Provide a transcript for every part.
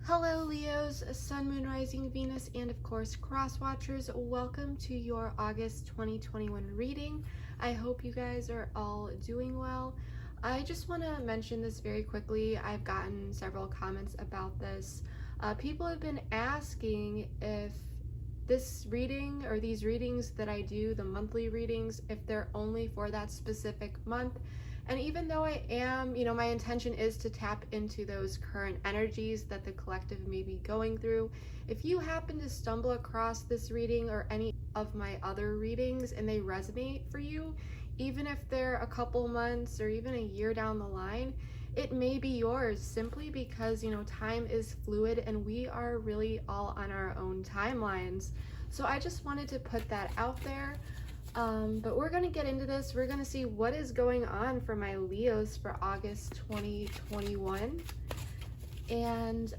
Hello Leos, Sun, Moon, Rising, Venus, and of course Cross Watchers. Welcome to your August 2021 reading. I hope you guys are all doing well. I just want to mention this very quickly. I've gotten several comments about this. People have been asking if this reading or these readings that I do, the monthly readings, if they're only for that specific month. And even though I am, my intention is to tap into those current energies that the collective may be going through. If you happen to stumble across this reading or any of my other readings and they resonate for you, even if they're a couple months or even a year down the line, it may be yours simply because, time is fluid and we are really all on our own timelines. So I just wanted to put that out there. But we're going to get into this. We're going to see what is going on for my Leos for August 2021. And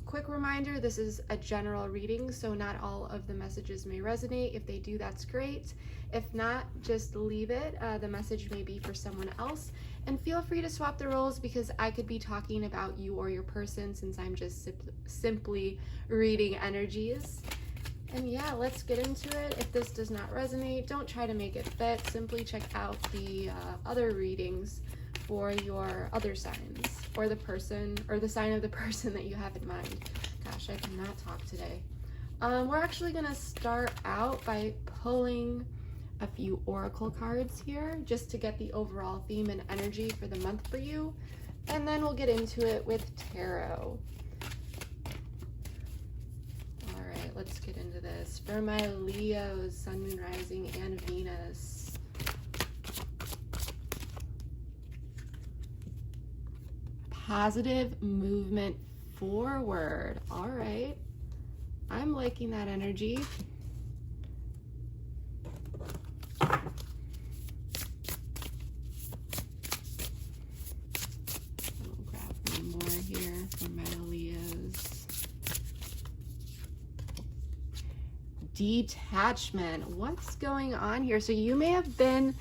quick reminder, this is a general reading, so not all of the messages may resonate. If they do, that's great. If not, just leave it. The message may be for someone else. And feel free to swap the roles because I could be talking about you or your person since I'm just simply reading energies. And yeah, let's get into it. If this does not resonate, don't try to make it fit. Simply check out the other readings for your other signs or the person or the sign of the person that you have in mind. Gosh, I cannot talk today. We're actually going to start out by pulling a few oracle cards here just to get the overall theme and energy for the month for you. And then we'll get into it with tarot. Let's get into this. For my Leos, Sun, Moon, Rising, and Venus. Positive movement forward. All right. I'm liking that energy. I'll grab one more here for my Leos. Detachment. What's going on here? So you may have been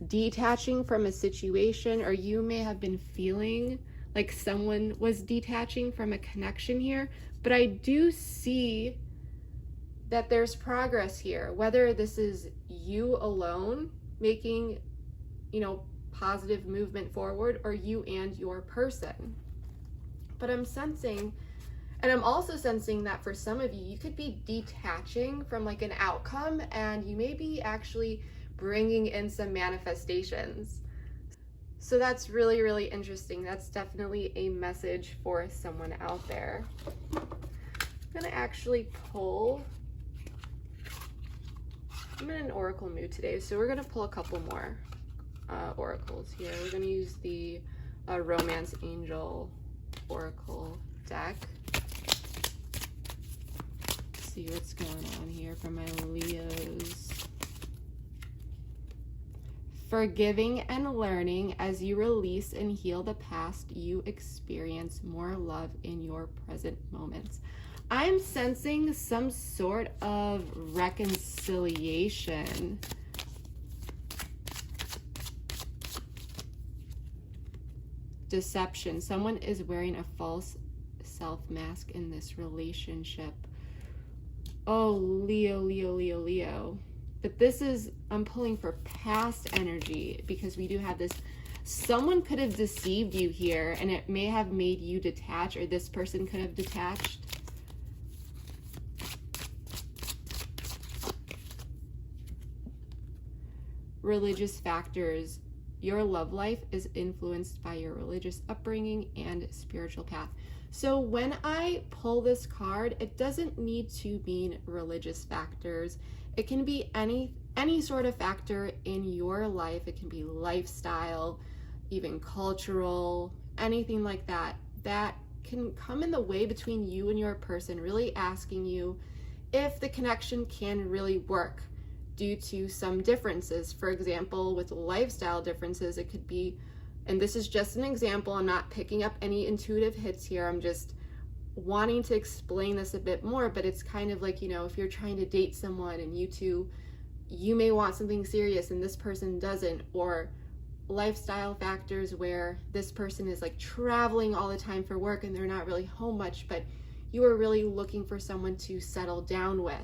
detaching from a situation, or you may have been feeling like someone was detaching from a connection here, but I do see that there's progress here, whether this is you alone making, positive movement forward, or you and your person. But I'm sensing, and I'm also sensing that for some of you, you could be detaching from like an outcome and you may be actually bringing in some manifestations. So that's really, really interesting. That's definitely a message for someone out there. I'm gonna actually pull, I'm in an oracle mood today, so we're gonna pull a couple more oracles here. We're gonna use the Romance Angel Oracle deck. See what's going on here for my Leos. Forgiving and learning. As you release and heal the past, you experience more love in your present moments. I'm sensing some sort of reconciliation. Deception. Someone is wearing a false self mask in this relationship. Oh, Leo. But this is, I'm pulling for past energy because we do have this. Someone could have deceived you here and it may have made you detach, or this person could have detached. Religious factors. Your love life is influenced by your religious upbringing and spiritual path. So when I pull this card, it doesn't need to mean religious factors. It can be any sort of factor in your life. It can be lifestyle, even cultural, anything like that. That can come in the way between you and your person, really asking you if the connection can really work due to some differences. For example, with lifestyle differences, it could be, and this is just an example, I'm not picking up any intuitive hits here, I'm just wanting to explain this a bit more, but it's kind of like, if you're trying to date someone and you may want something serious and this person doesn't, or lifestyle factors where this person is like traveling all the time for work and they're not really home much, but you are really looking for someone to settle down with.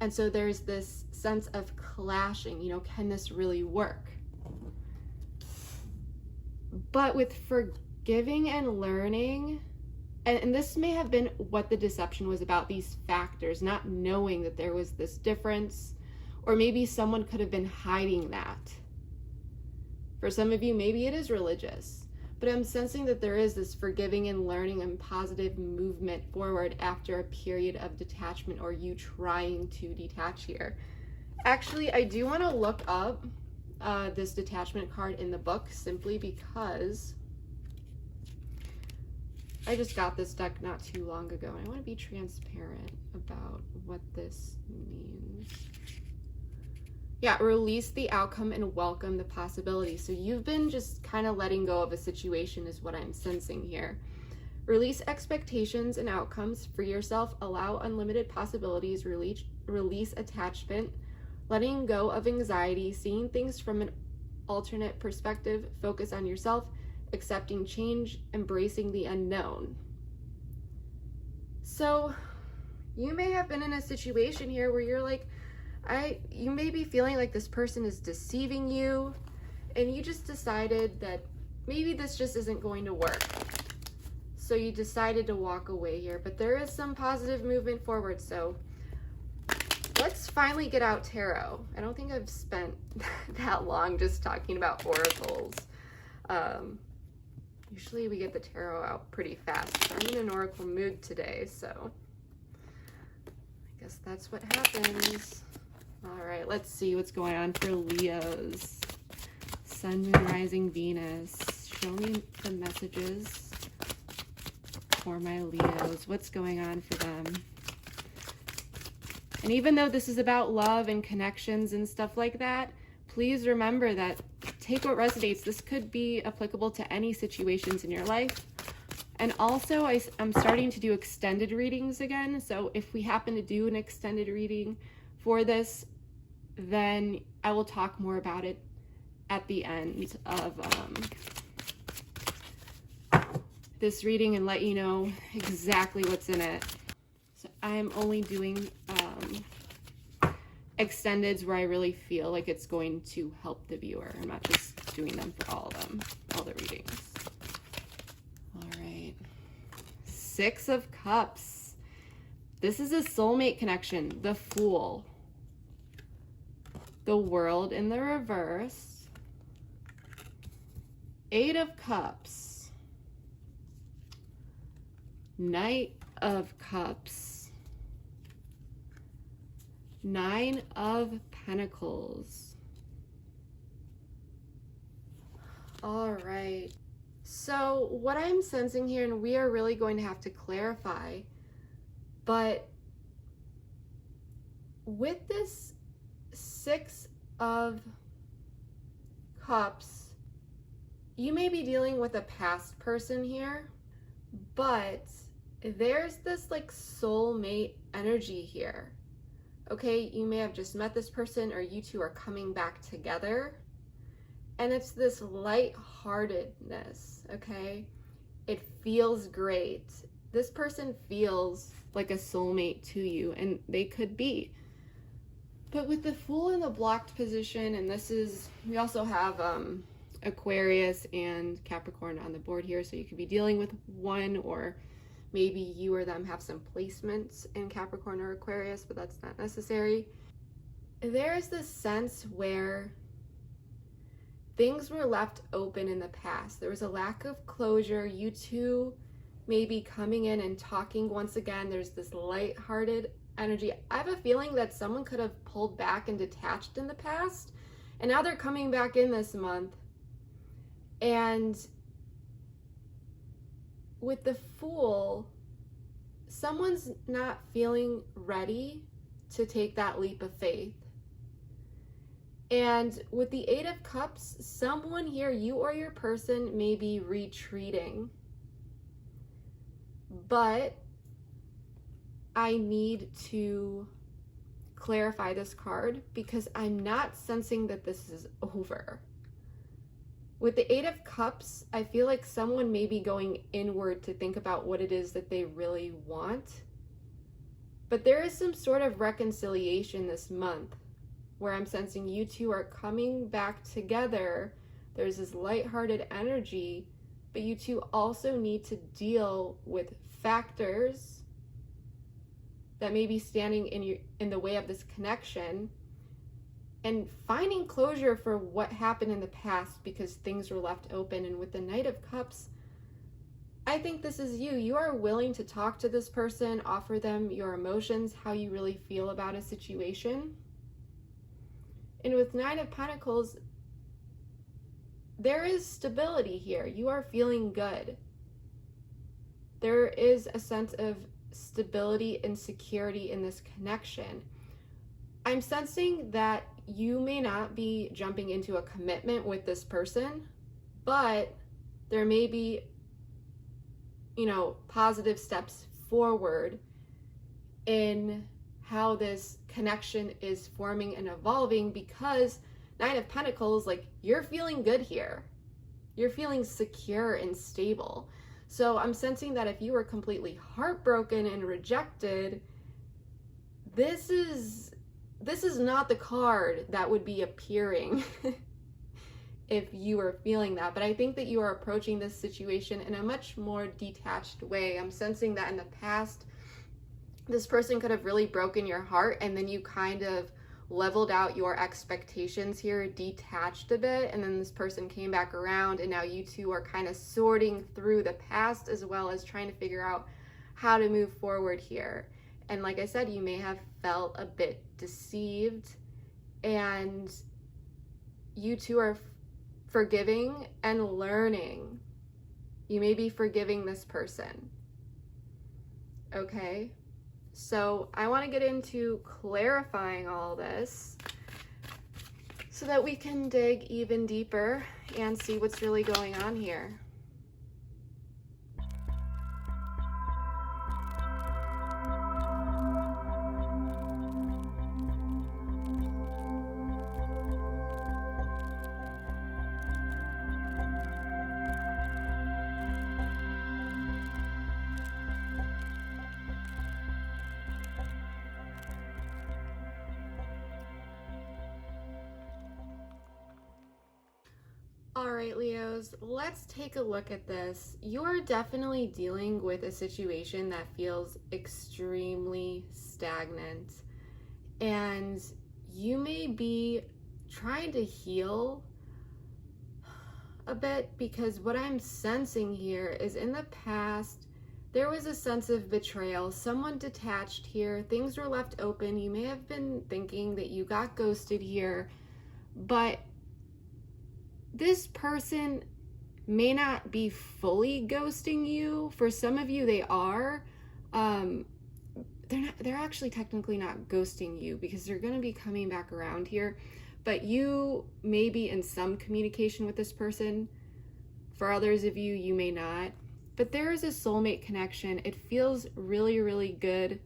And so there's this sense of clashing, you know, can this really work? But with forgiving and learning, and this may have been what the deception was about, these factors, not knowing that there was this difference, or maybe someone could have been hiding that. For some of you, maybe it is religious, but I'm sensing that there is this forgiving and learning and positive movement forward after a period of detachment or you trying to detach here. Actually, I do want to look up this detachment card in the book simply because I just got this deck not too long ago and I want to be transparent about what this means. Yeah, release the outcome and welcome the possibility. So you've been just kind of letting go of a situation is what I'm sensing here. Release expectations and outcomes, free yourself, allow unlimited possibilities, release attachment, letting go of anxiety, seeing things from an alternate perspective, focus on yourself, accepting change, embracing the unknown. So you may have been in a situation here where you're like, you may be feeling like this person is deceiving you, and you just decided that maybe this just isn't going to work. So you decided to walk away here, but there is some positive movement forward. So let's finally get out tarot. I don't think I've spent that long just talking about oracles. Usually we get the tarot out pretty fast. I'm in an oracle mood today, so I guess that's what happens. All right, let's see what's going on for Leos. Sun, Moon, Rising, Venus. Show me the messages for my Leos. What's going on for them? And even though this is about love and connections and stuff like that, please remember that take what resonates. This could be applicable to any situations in your life. And also, I'm starting to do extended readings again. So if we happen to do an extended reading for this, then I will talk more about it at the end of this reading and let you know exactly what's in it. So I'm only doing extendeds where I really feel like it's going to help the viewer. I'm not just doing them for all of them, all the readings. All right. Six of Cups. This is a soulmate connection. The Fool. The World in the reverse. Eight of Cups. Knight of Cups. Nine of Pentacles. All right. So what I'm sensing here, and we are really going to have to clarify, but with this Six of Cups, you may be dealing with a past person here, but there's this like soulmate energy here. Okay, you may have just met this person or you two are coming back together, and it's this lightheartedness, okay? It feels great. This person feels like a soulmate to you, and they could be. But with the Fool in the blocked position, and this is, we also have Aquarius and Capricorn on the board here, so you could be dealing with one, or maybe you or them have some placements in Capricorn or Aquarius, but that's not necessary. There is this sense where things were left open in the past. There was a lack of closure. You two may be coming in and talking once again. There's this lighthearted energy. I have a feeling that someone could have pulled back and detached in the past, and now they're coming back in this month. And with the Fool, someone's not feeling ready to take that leap of faith. And with the Eight of Cups, someone here, you or your person, may be retreating. But I need to clarify this card because I'm not sensing that this is over. With the Eight of Cups, I feel like someone may be going inward to think about what it is that they really want. But there is some sort of reconciliation this month where I'm sensing you two are coming back together. There's this lighthearted energy, but you two also need to deal with factors that may be standing in the way of this connection, and finding closure for what happened in the past because things were left open. And with the Knight of Cups, I think this is you. You are willing to talk to this person, offer them your emotions, how you really feel about a situation. And with Nine of Pentacles, there is stability here. You are feeling good. There is a sense of stability and security in this connection. I'm sensing that you may not be jumping into a commitment with this person, but there may be, positive steps forward in how this connection is forming and evolving, because Nine of Pentacles, like, you're feeling good here. You're feeling secure and stable. So I'm sensing that if you were completely heartbroken and rejected, this is not the card that would be appearing if you were feeling that. But I think that you are approaching this situation in a much more detached way. I'm sensing that in the past, this person could have really broken your heart, and then you kind of leveled out your expectations here, detached a bit, and then this person came back around, and now you two are kind of sorting through the past as well as trying to figure out how to move forward here. And like I said, you may have felt a bit deceived, and you two are forgiving and learning. You may be forgiving this person. Okay? So I want to get into clarifying all this so that we can dig even deeper and see what's really going on here. All right, Leos, let's take a look at this. You're definitely dealing with a situation that feels extremely stagnant, and you may be trying to heal a bit, because what I'm sensing here is in the past, there was a sense of betrayal. Someone detached here. Things were left open. You may have been thinking that you got ghosted here, but this person may not be fully ghosting you. For some of you, they are. They're actually technically not ghosting you, because they're going to be coming back around here. But you may be in some communication with this person. For others of you, you may not. But there is a soulmate connection. It feels really, really good.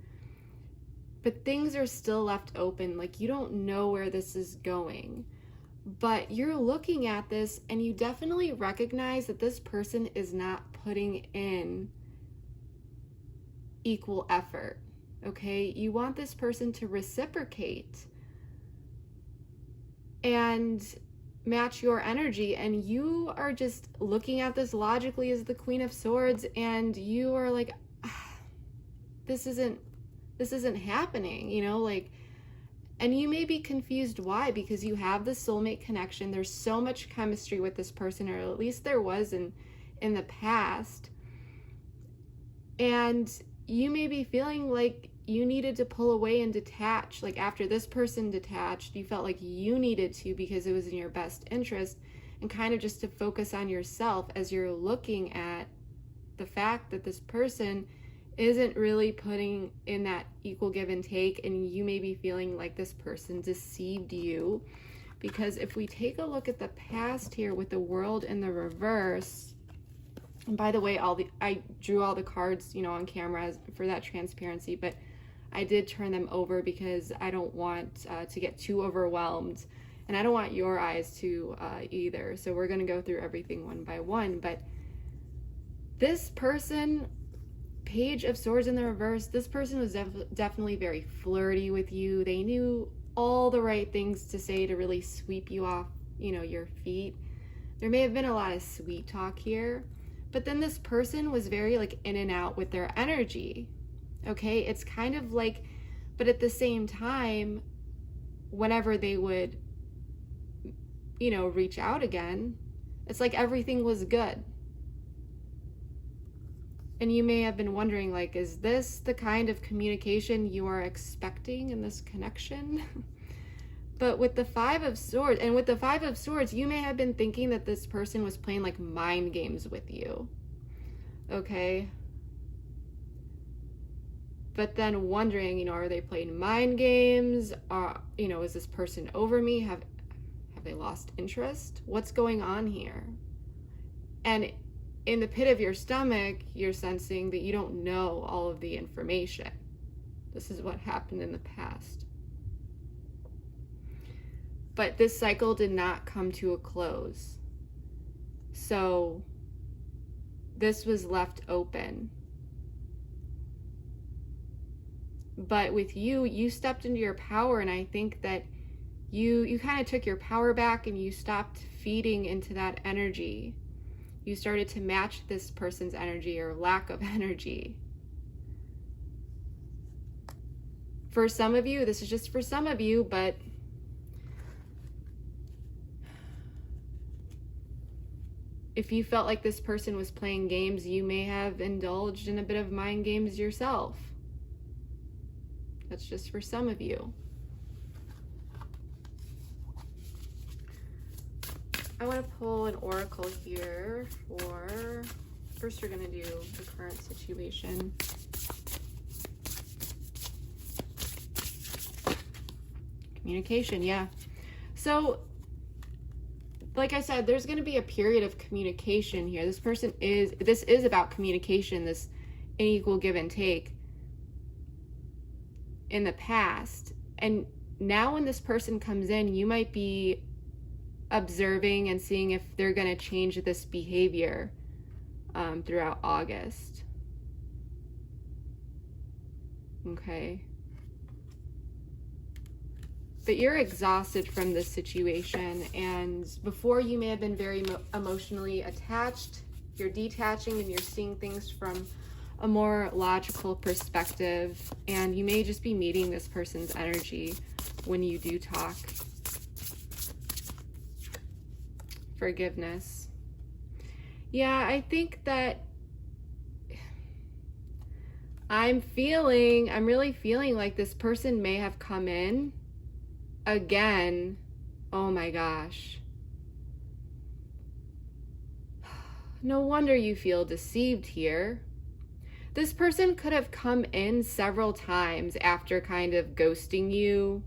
But things are still left open. Like, you don't know where this is going. But you're looking at this and you definitely recognize that this person is not putting in equal effort, okay? You want this person to reciprocate and match your energy, and you are just looking at this logically as the Queen of Swords, and you are like, this isn't happening, and you may be confused why, because you have the soulmate connection. There's so much chemistry with this person, or at least there was in the past. And you may be feeling like you needed to pull away and detach. Like, after this person detached, you felt like you needed to, because it was in your best interest, and kind of just to focus on yourself as you're looking at the fact that this person isn't really putting in that equal give and take, and you may be feeling like this person deceived you. Because if we take a look at the past here with the World in the reverse, and by the way, I drew all the cards, on camera for that transparency, but I did turn them over because I don't want to get too overwhelmed And I don't want your eyes to either. So we're going to go through everything one by one. But this person, Page of Swords in the reverse, this person was definitely very flirty with you. They knew all the right things to say to really sweep you off, your feet. There may have been a lot of sweet talk here, but then this person was very like in and out with their energy. Okay, it's kind of like, but at the same time, whenever they would, reach out again, it's like everything was good. And you may have been wondering, like, is this the kind of communication you are expecting in this connection? But with the Five of Swords, you may have been thinking that this person was playing like mind games with you. Okay? But then wondering, are they playing mind games? Is this person over me? Have they lost interest? What's going on here? And in the pit of your stomach, you're sensing that you don't know all of the information. This is what happened in the past. But this cycle did not come to a close. So this was left open. But with you stepped into your power, and I think that you kind of took your power back and you stopped feeding into that energy. You started to match this person's energy or lack of energy. For some of you, this is just for some of you, but if you felt like this person was playing games, you may have indulged in a bit of mind games yourself. That's just for some of you. I want to pull an oracle here for, first we're going to do the current situation. Communication, yeah. So, like I said, there's going to be a period of communication here. This is about communication, this unequal give and take in the past. And now when this person comes in, you might be observing and seeing if they're going to change this behavior throughout August. Okay. But you're exhausted from this situation, and before you may have been very emotionally attached. You're detaching and you're seeing things from a more logical perspective, and you may just be meeting this person's energy when you do talk. Forgiveness. Yeah, I think that I'm really feeling like this person may have come in again. Oh my gosh. No wonder you feel deceived here. This person could have come in several times after kind of ghosting you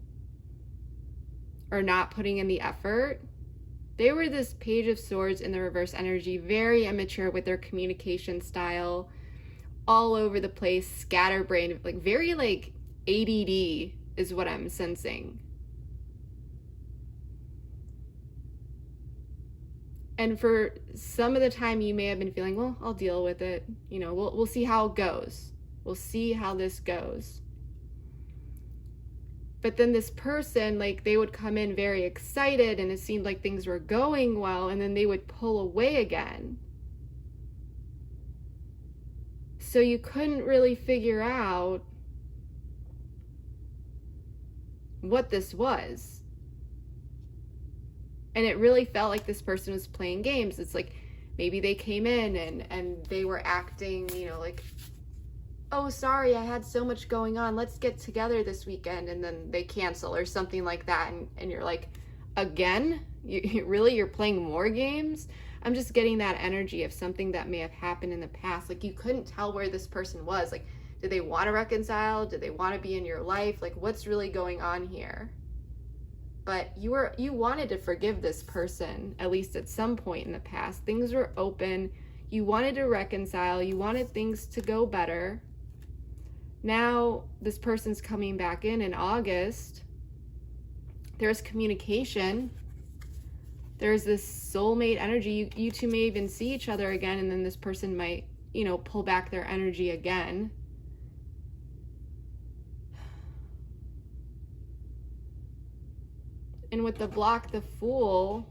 or not putting in the effort. They were this Page of Swords in the reverse energy, very immature with their communication style, all over the place, scatterbrained, like very like ADD is what I'm sensing. And for some of the time you may have been feeling, well, I'll deal with it. We'll see how it goes. We'll see how this goes. But then this person, like, they would come in very excited and it seemed like things were going well, and then they would pull away again. So you couldn't really figure out what this was. And it really felt like this person was playing games. It's like maybe they came in and they were acting, like, oh, sorry, I had so much going on. Let's get together this weekend. And then they cancel or something like that. And you're like, again? You're playing more games? I'm just getting that energy of something that may have happened in the past. Like, you couldn't tell where this person was. Like, did they want to reconcile? Did they want to be in your life? Like, what's really going on here? But you wanted to forgive this person, at least at some point in the past. Things were open. You wanted to reconcile. You wanted things to go better. Now this person's coming back in August. There's communication. There's this soulmate energy. You two may even see each other again, and then this person might, you know, pull back their energy again. And with the block, the Fool,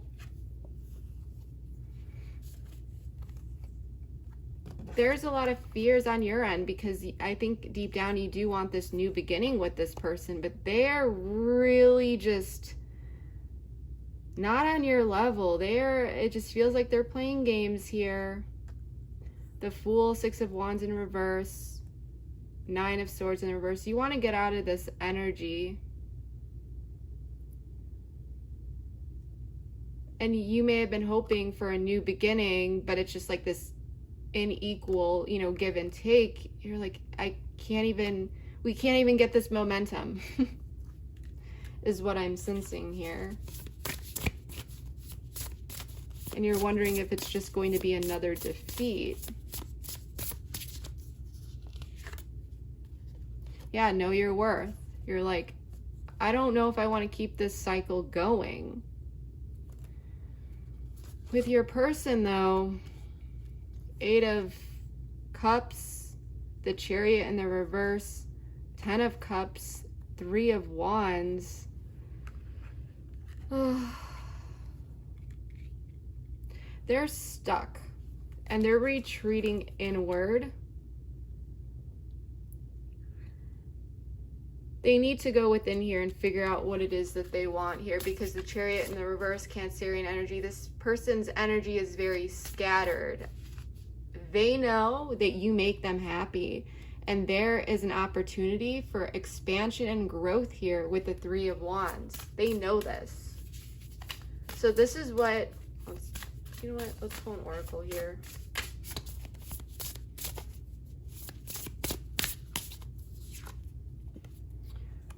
there's a lot of fears on your end, because I think deep down you do want this new beginning with this person, but they're really just not on your level. It just feels like they're playing games here. The Fool, Six of Wands in reverse, Nine of Swords in reverse. You want to get out of this energy. And you may have been hoping for a new beginning, but it's just like this unequal, you know, give and take. You're like, we can't even get this momentum is what I'm sensing here. And you're wondering if it's just going to be another defeat. Yeah, know your worth. You're like, I don't know if I want to keep this cycle going. With your person, though, Eight of Cups, the Chariot in the reverse, 10 of Cups, 3 of Wands. They're stuck, and they're retreating inward. They need to go within here and figure out what it is that they want here, because the Chariot in the reverse, Cancerian energy, this person's energy is very scattered. They know that you make them happy, and there is an opportunity for expansion and growth here with the Three of Wands. They know this. So this is what, you know what, let's pull an oracle here.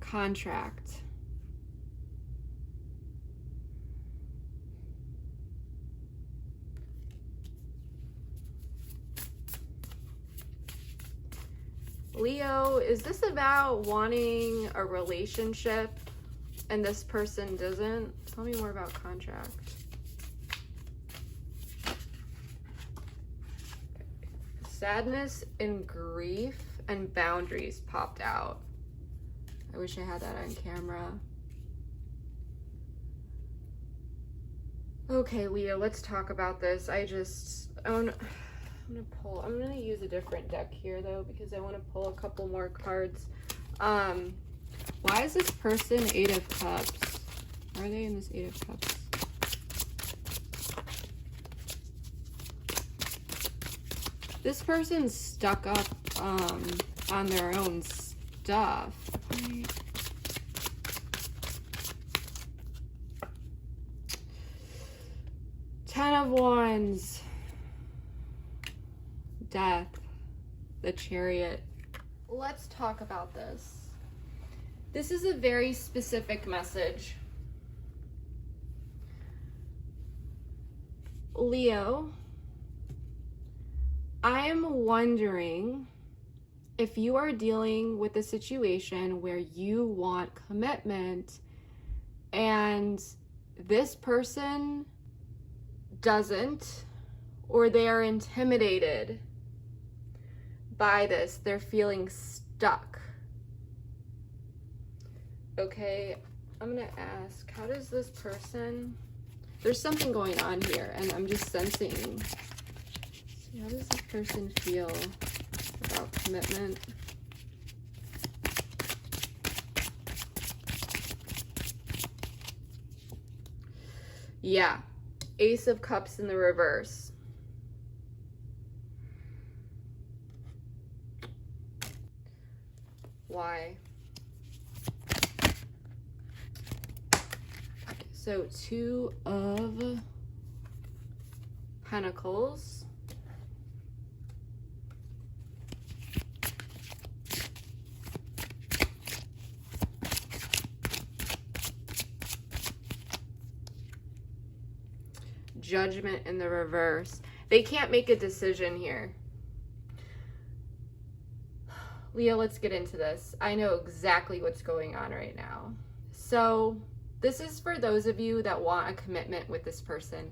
Contract. Leo, is this about wanting a relationship and this person doesn't? Tell me more about contract. Sadness and grief and boundaries popped out. I wish I had that on camera. Okay, Leo, let's talk about this. I'm gonna use a different deck here though, because I want to pull a couple more cards. Why is this person Eight of Cups? Are they in this Eight of Cups? This person's stuck up on their own stuff. Right. Ten of Wands. Death. The Chariot. Let's talk about this. This is a very specific message. Leo, I am wondering if you are dealing with a situation where you want commitment and this person doesn't, or they are intimidated by this. They're feeling stuck. Okay, I'm gonna ask, how does this person, there's something going on here and I'm just sensing, how does this person feel about commitment? Yeah, Ace of Cups in the reverse. Why? So Two of Pentacles. Judgment in the reverse. They can't make a decision here. Leo, let's get into this. I know exactly what's going on right now. So This is for those of you that want a commitment with this person.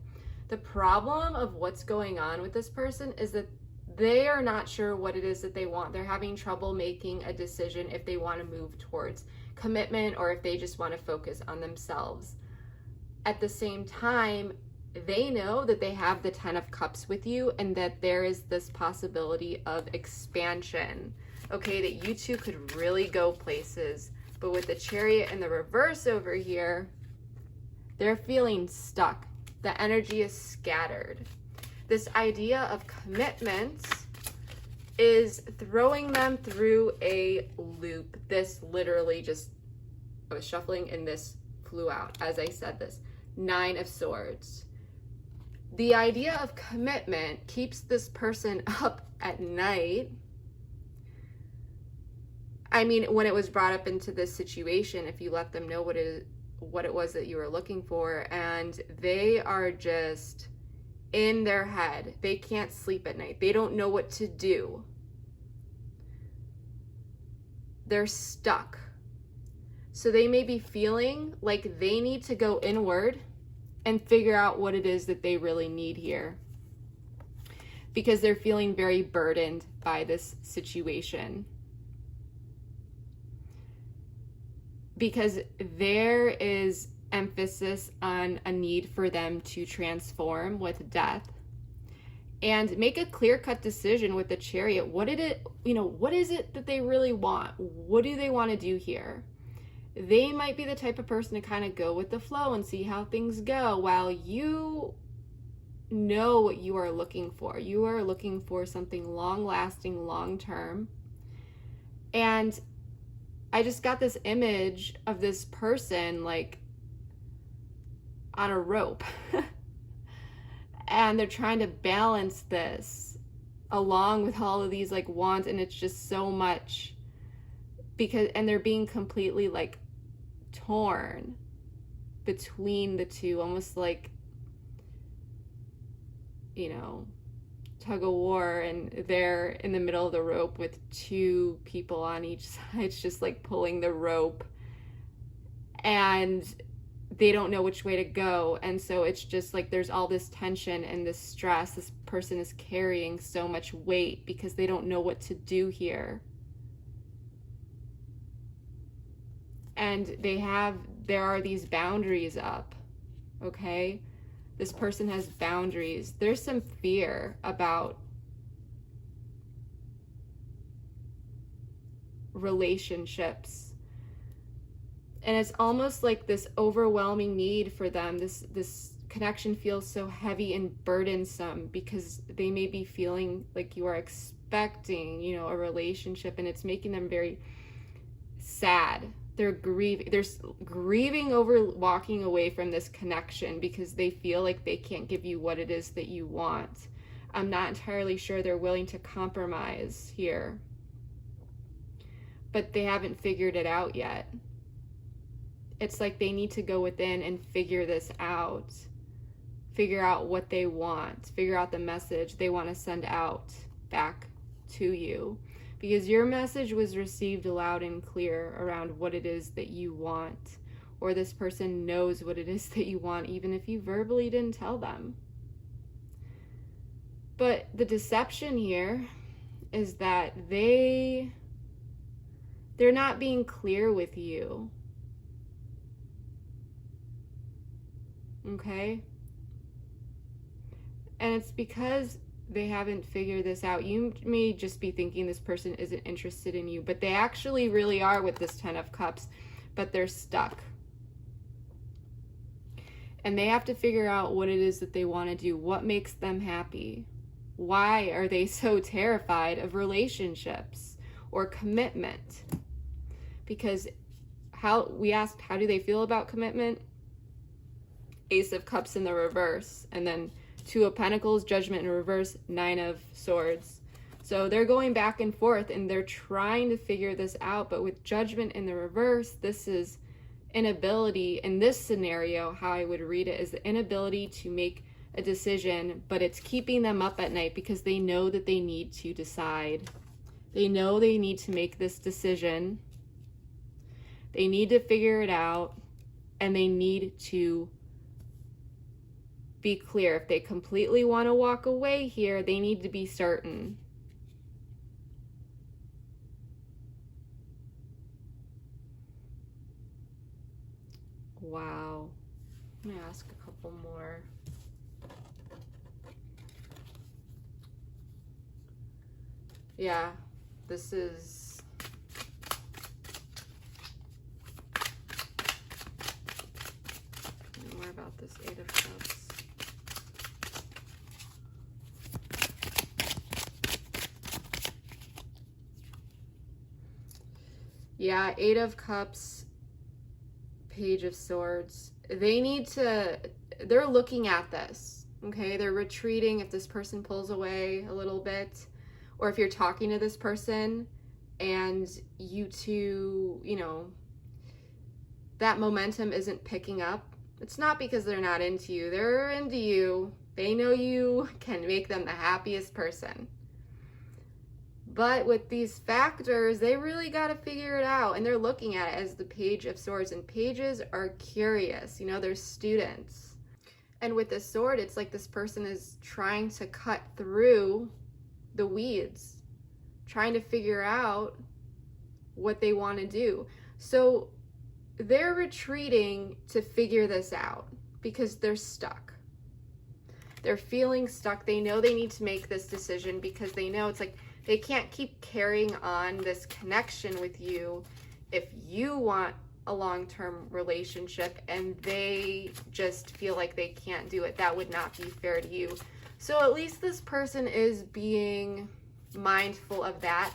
The problem of what's going on with this person is that they are not sure what it is that they want. They're having trouble making a decision if they want to move towards commitment or if they just want to focus on themselves. At the same time, they know that they have the 10 of Cups with you and that there is this possibility of expansion, okay, that you two could really go places. But with the Chariot in the reverse over here, they're feeling stuck. The energy is scattered. This idea of commitment is throwing them through a loop. This literally just, I was shuffling and this flew out as I said this. 9 of Swords. The idea of commitment keeps this person up at night. I mean, when it was brought up into this situation, if you let them know what it was that you were looking for, and they are just in their head. They can't sleep at night. They don't know what to do. They're stuck. So they may be feeling like they need to go inward and figure out what it is that they really need here, because they're feeling very burdened by this situation. Because there is emphasis on a need for them to transform with death and make a clear-cut decision with the Chariot. What is it that they really want? What do they want to do here? They might be the type of person to kind of go with the flow and see how things go, while you know what you are looking for. You are looking for something long-lasting, long-term. And I just got this image of this person like on a rope and they're trying to balance this along with all of these like wands, and it's just so much and they're being completely like torn between the two, almost like, tug of war, and they're in the middle of the rope with 2 people on each side. It's just like pulling the rope and they don't know which way to go. And so it's just like there's all this tension and this stress. This person is carrying so much weight because they don't know what to do here. And there are these boundaries up, okay? This person has boundaries. There's some fear about relationships. And it's almost like this overwhelming need for them. This connection feels so heavy and burdensome because they may be feeling like you are expecting, a relationship, and it's making them very sad. They're grieving over walking away from this connection because they feel like they can't give you what it is that you want. I'm not entirely sure they're willing to compromise here, but they haven't figured it out yet. It's like they need to go within and figure this out, figure out what they want, figure out the message they want to send out back to you. Because your message was received loud and clear around what it is that you want, or this person knows what it is that you want, even if you verbally didn't tell them. But the deception here is that they're not being clear with you. Okay? And it's because they haven't figured this out. You may just be thinking this person isn't interested in you, but they actually really are with this 10 of Cups, but they're stuck. And they have to figure out what it is that they want to do. What makes them happy? Why are they so terrified of relationships or commitment? Because we asked, how do they feel about commitment? Ace of Cups in the reverse, and then 2 of Pentacles, Judgment in reverse, 9 of Swords. So they're going back and forth and they're trying to figure this out. But with Judgment in the reverse, this is inability. In this scenario, how I would read it is the inability to make a decision, but it's keeping them up at night because they know that they need to decide. They know they need to make this decision. They need to figure it out. and they need to be clear. If they completely want to walk away here, they need to be certain. Wow. I'm going to ask a couple more. Yeah, this is... more about this Eight of Cups. Yeah, Eight of Cups, Page of Swords. They're looking at this, okay? They're retreating if this person pulls away a little bit, or if you're talking to this person and you two, that momentum isn't picking up. It's not because they're not into you. They're into you. They know you can make them the happiest person. But with these factors, they really got to figure it out. And they're looking at it as the Page of Swords. And pages are curious. They're students. And with the sword, it's like this person is trying to cut through the weeds, trying to figure out what they want to do. So they're retreating to figure this out because they're stuck. They're feeling stuck. They know they need to make this decision because they know it's like they can't keep carrying on this connection with you if you want a long-term relationship and they just feel like they can't do it. That would not be fair to you. So at least this person is being mindful of that,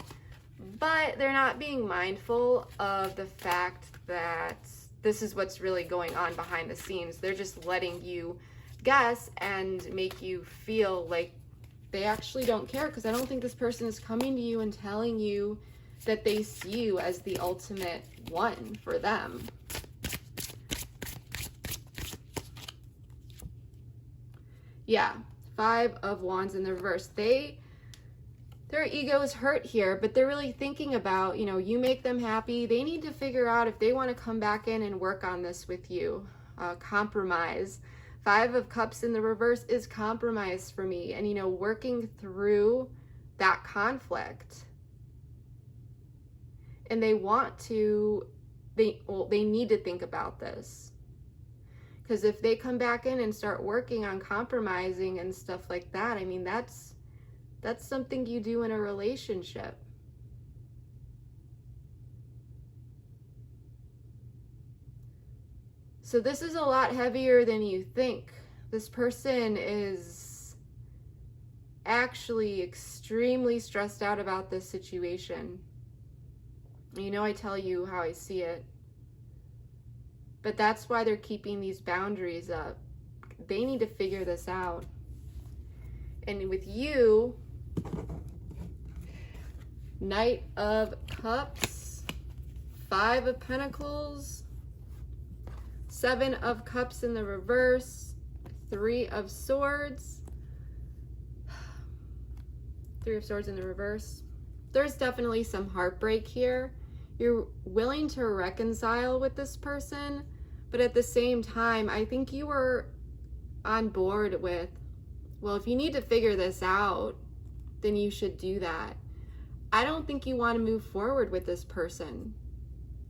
but they're not being mindful of the fact that this is what's really going on behind the scenes. They're just letting you guess and make you feel like they actually don't care, because I don't think this person is coming to you and telling you that they see you as the ultimate one for them. Yeah, Five of Wands in the reverse. Their ego is hurt here, but they're really thinking about, you make them happy. They need to figure out if they want to come back in and work on this with you. Compromise. Five of Cups in the reverse is compromise for me. And, working through that conflict. And they want to, they need to think about this. Because if they come back in and start working on compromising and stuff like that, that's something you do in a relationship. So this is a lot heavier than you think. This person is actually extremely stressed out about this situation. I tell you how I see it. But that's why they're keeping these boundaries up. They need to figure this out. And with you, Knight of Cups, Five of Pentacles, Seven of Cups in the reverse, Three of Swords, Three of Swords in the reverse. There's definitely some heartbreak here. You're willing to reconcile with this person, but at the same time, I think you were on board with, well, if you need to figure this out, then you should do that. I don't think you want to move forward with this person.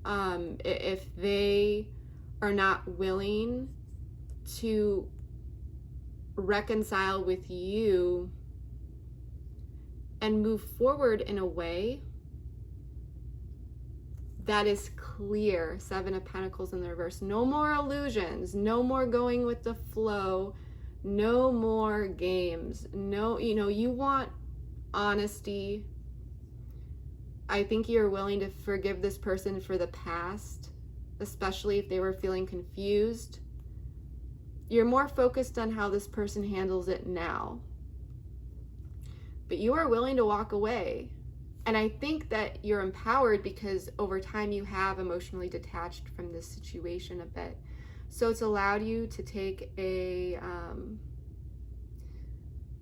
If they are not willing to reconcile with you and move forward in a way that is clear. Seven of Pentacles in the reverse. No more illusions. No more going with the flow. No more games. No, you want honesty. I think you're willing to forgive this person for the past, especially if they were feeling confused. You're more focused on how this person handles it now. But you are willing to walk away. And I think that you're empowered because over time you have emotionally detached from this situation a bit. So it's allowed you to take an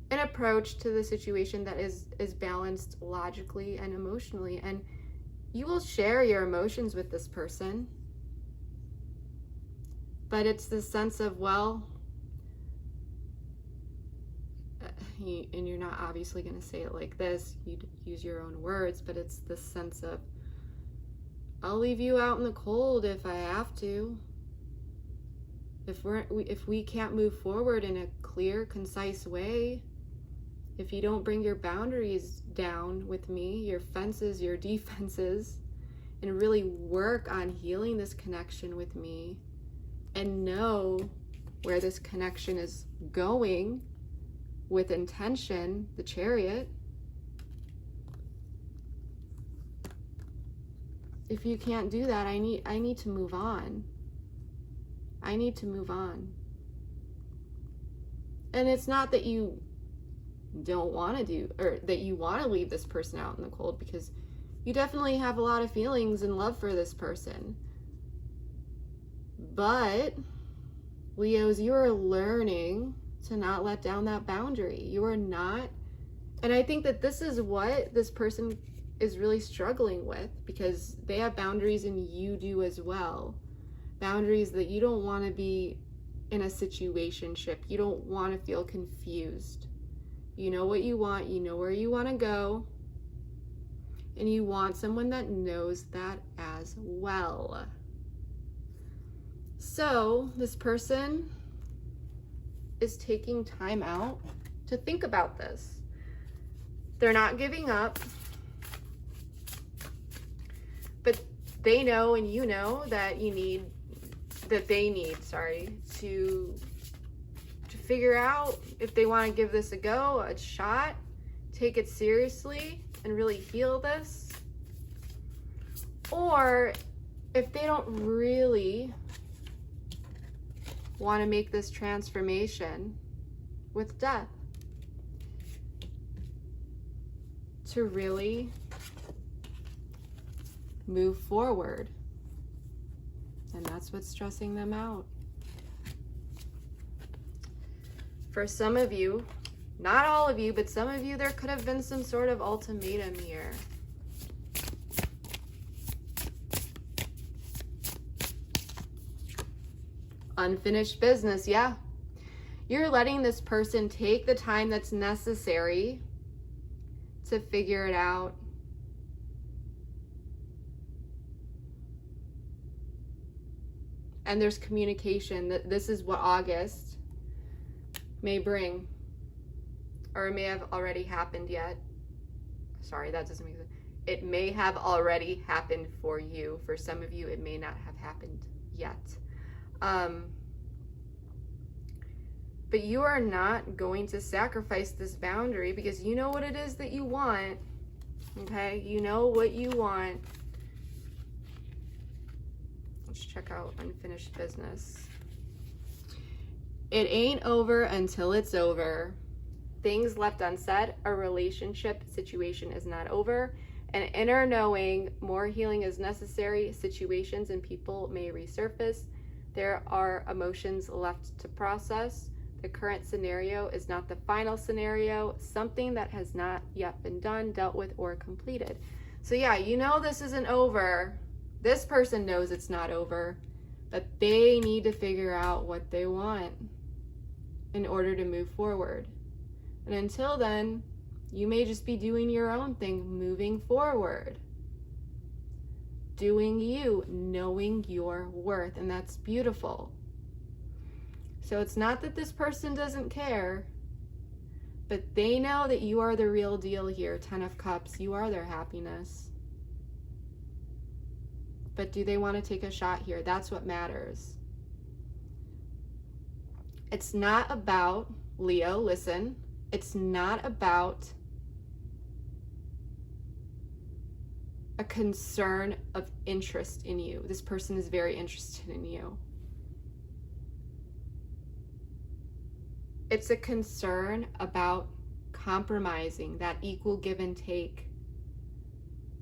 approach to the situation that is balanced logically and emotionally. And you will share your emotions with this person. But it's the sense of, well, and you're not obviously going to say it like this, you'd use your own words, but it's the sense of, I'll leave you out in the cold if I have to. If we can't move forward in a clear, concise way, if you don't bring your boundaries down with me, your fences, your defenses, and really work on healing this connection with me and know where this connection is going with intention, the Chariot. If you can't do that, I need to move on. I need to move on. And it's not that you don't want to do, or that you want to leave this person out in the cold, because you definitely have a lot of feelings and love for this person. But Leos, you are learning to not let down that boundary. You are not, and I think that this is what this person is really struggling with, because they have boundaries and you do as well. Boundaries that you don't want to be in a situationship. You don't want to feel confused. You know what you want, you know where you want to go, and you want someone that knows that as well. So this person is taking time out to think about this. They're not giving up, but they know, and you know, that they need to figure out if they want to give this a go, a shot, take it seriously and really heal this, or if they don't really want to make this transformation with death, to really move forward. And that's what's stressing them out. For some of you, not all of you, but some of you, there could have been some sort of ultimatum here. Unfinished business, yeah. You're letting this person take the time that's necessary to figure it out. And there's communication. That this is what August may bring, or it may have already happened yet. Sorry, that doesn't make sense. It may have already happened for you. For some of you, it may not have happened yet. But you are not going to sacrifice this boundary, because you know what it is that you want. Okay, you know what you want. Let's check out unfinished business. It ain't over until it's over. Things left unsaid, a relationship situation is not over. An inner knowing more healing is necessary. Situations and people may resurface. There are emotions left to process. The current scenario is not the final scenario. Something that has not yet been done, dealt with, or completed. So yeah, you know this isn't over. This person knows it's not over, but they need to figure out what they want in order to move forward. And until then, you may just be doing your own thing, moving forward. Doing you, knowing your worth, and that's beautiful. So it's not that this person doesn't care, but they know that you are the real deal here. 10 of Cups, you are their happiness. But do they want to take a shot here? That's what matters. It's not about, Leo, listen, it's not about a concern of interest in you. This person is very interested in you. It's a concern about compromising, that equal give and take,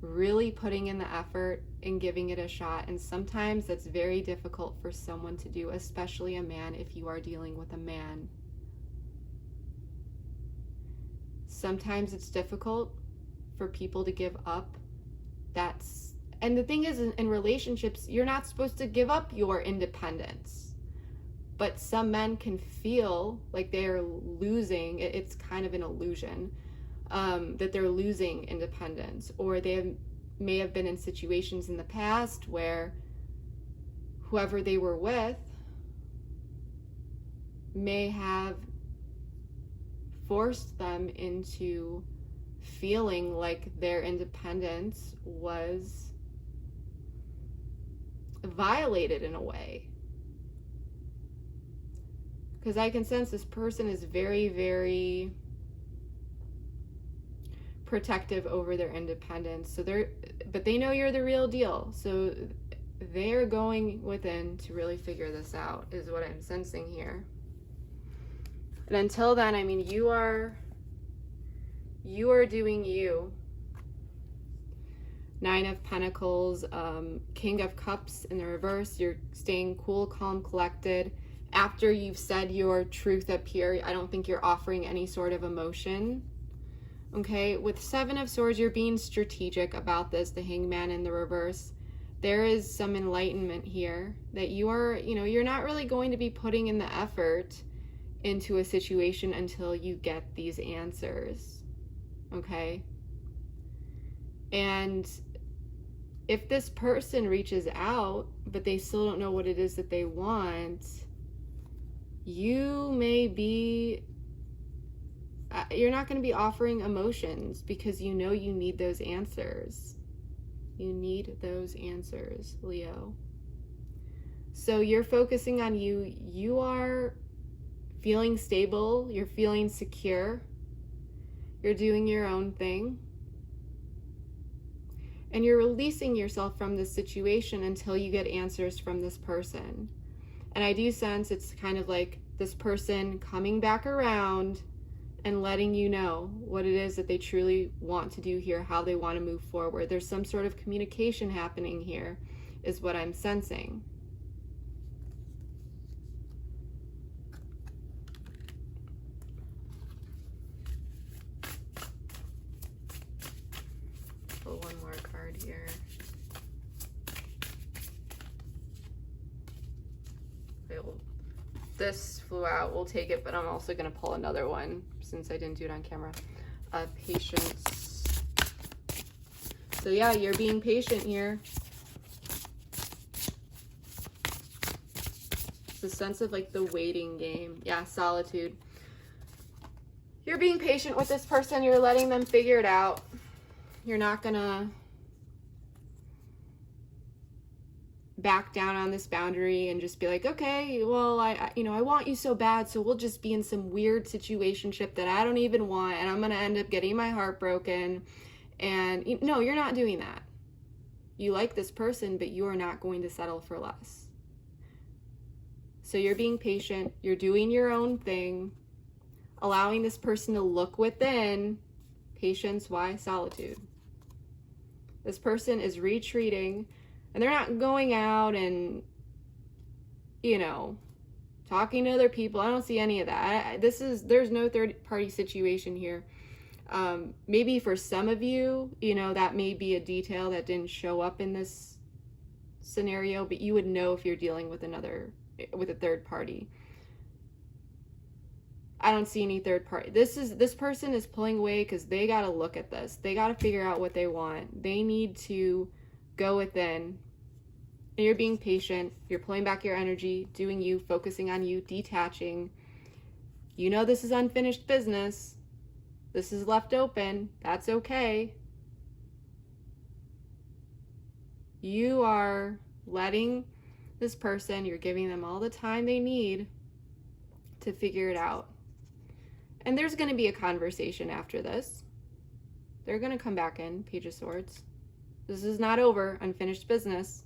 really putting in the effort and giving it a shot. And sometimes that's very difficult for someone to do, especially a man, if you are dealing with a man. Sometimes it's difficult for people to give up. And the thing is, in relationships, you're not supposed to give up your independence. but some men can feel like they're losing. It's kind of an illusion, that they're losing independence, or may have been in situations in the past where whoever they were with may have forced them into feeling like their independence was violated in a way. Because I can sense this person is very, very protective over their independence. But they know you're the real deal. So they're going within to really figure this out, is what I'm sensing here. And until then, I mean, you are doing you. 9 of Pentacles, King of Cups in the reverse. You're staying cool, calm, collected. After you've said your truth up here, I don't think you're offering any sort of emotion. Okay, with 7 of Swords, you're being strategic about this, the Hangman in the reverse. There is some enlightenment here that you are, you're not really going to be putting in the effort into a situation until you get these answers. Okay? And if this person reaches out, but they still don't know what it is that they want, you may be, you're not going to be offering emotions because you know you need those answers. You need those answers, Leo. So you're focusing on you. You are feeling stable. You're feeling secure. You're doing your own thing. And you're releasing yourself from this situation until you get answers from this person. And I do sense it's kind of like this person coming back around and letting you know what it is that they truly want to do here, how they want to move forward. There's some sort of communication happening here, is what I'm sensing. Pull one more card here. This flew out, we'll take it, but I'm also going to pull another one since I didn't do it on camera. Patience. So yeah, you're being patient here. It's a sense of like the waiting game. Yeah, solitude. You're being patient with this person. You're letting them figure it out. You're not going to back down on this boundary and just be like, okay, well, I want you so bad, so we'll just be in some weird situationship that I don't even want, and I'm going to end up getting my heart broken. And no, you're not doing that. You like this person, but you are not going to settle for less. So you're being patient. You're doing your own thing, allowing this person to look within. Patience. Why? Solitude. This person is retreating. And they're not going out and, talking to other people. I don't see any of that. There's no third party situation here. Maybe for some of you, that may be a detail that didn't show up in this scenario, but you would know if you're dealing with a third party. I don't see any third party. This person is pulling away because they got to look at this. They got to figure out what they want. They need to go within. And you're being patient. You're pulling back your energy, doing you, focusing on you, detaching. This is unfinished business. This is left open. That's okay. You are letting this person, you're giving them all the time they need to figure it out. And there's going to be a conversation after this. They're going to come back in, Page of Swords. This is not over, unfinished business.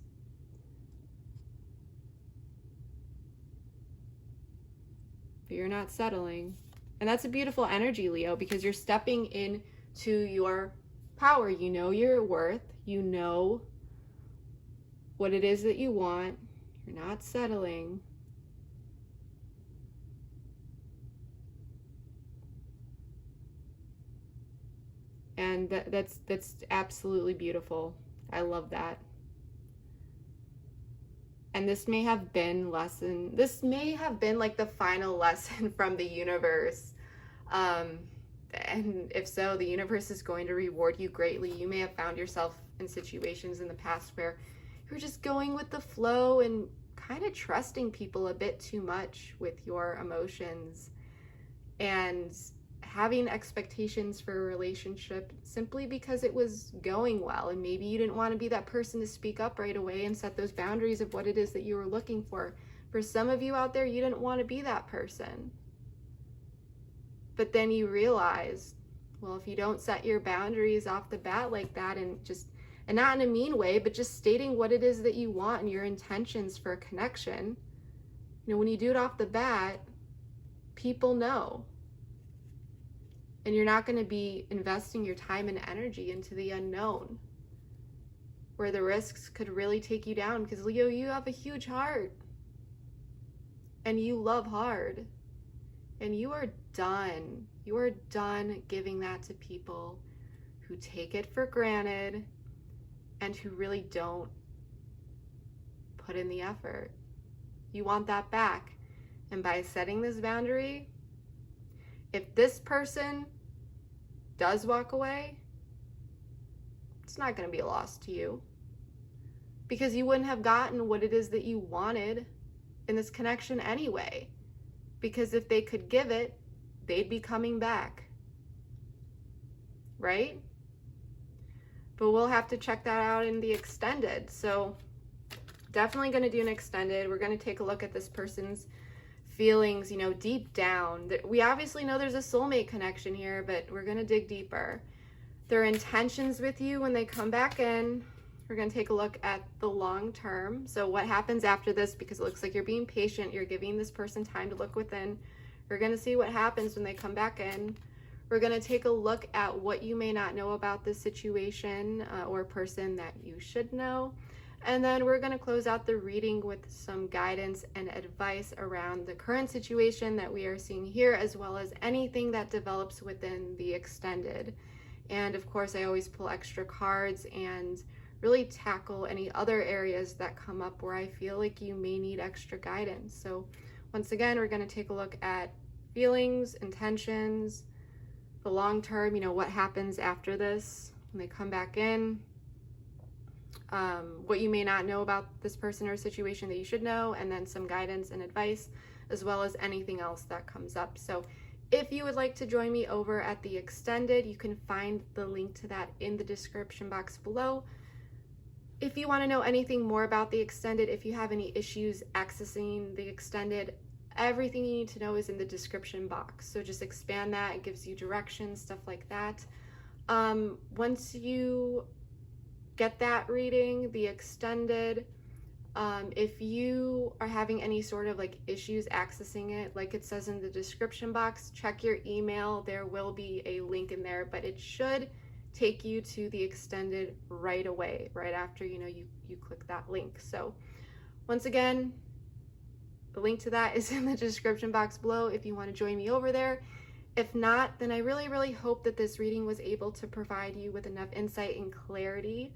But you're not settling. And that's a beautiful energy, Leo, because you're stepping into your power. You know your worth. You know what it is that you want. You're not settling. And that's absolutely beautiful. I love that. And this may have been like the final lesson from the universe. And if so, the universe is going to reward you greatly. You may have found yourself in situations in the past where you're just going with the flow and kind of trusting people a bit too much with your emotions and having expectations for a relationship simply because it was going well, and maybe you didn't want to be that person to speak up right away and set those boundaries of what it is that you were looking for. For some of you out there, you didn't want to be that person, but then you realized, well, if you don't set your boundaries off the bat like that, and not in a mean way, but just stating what it is that you want and your intentions for a connection, when you do it off the bat, people know. And you're not going to be investing your time and energy into the unknown, where the risks could really take you down. Because Leo, you have a huge heart and you love hard, and you are done. You are done giving that to people who take it for granted and who really don't put in the effort. You want that back. And by setting this boundary, if this person does walk away, it's not going to be a loss to you, because you wouldn't have gotten what it is that you wanted in this connection anyway. Because if they could give it, they'd be coming back, right? But we'll have to check that out in the extended. So definitely going to do an extended. We're going to take a look at this person's feelings, deep down. We obviously know there's a soulmate connection here, but we're going to dig deeper. Their intentions with you when they come back in. We're going to take a look at the long term. So what happens after this, because it looks like you're being patient, you're giving this person time to look within. We're going to see what happens when they come back in. We're going to take a look at what you may not know about this situation or person that you should know. And then we're going to close out the reading with some guidance and advice around the current situation that we are seeing here, as well as anything that develops within the extended. And of course, I always pull extra cards and really tackle any other areas that come up where I feel like you may need extra guidance. So once again, we're going to take a look at feelings, intentions, the long term, what happens after this when they come back in. What you may not know about this person or situation that you should know, and then some guidance and advice, as well as anything else that comes up. So if you would like to join me over at the extended, you can find the link to that in the description box below. If you want to know anything more about the extended, if you have any issues accessing the extended, everything you need to know is in the description box. So just expand that. It gives you directions, stuff like that. Once you get that reading, the extended, if you are having any sort of issues accessing it, like it says in the description box, check your email. There will be a link in there, but it should take you to the extended right away, right after you click that link. So once again, the link to that is in the description box below if you want to join me over there. If not, then I really, really hope that this reading was able to provide you with enough insight and clarity.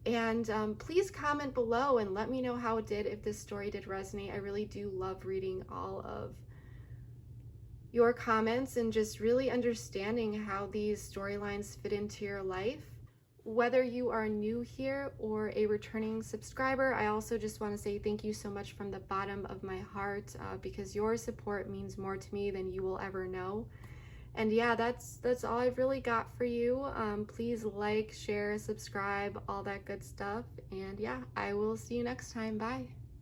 And please comment below and let me know how it did, if this story did resonate. I really do love reading all of your comments and just really understanding how these storylines fit into your life. Whether you are new here or a returning subscriber, I also just want to say thank you so much from the bottom of my heart, because your support means more to me than you will ever know. And yeah, that's all I've really got for you. Please like, share, subscribe, all that good stuff. And yeah, I will see you next time. Bye.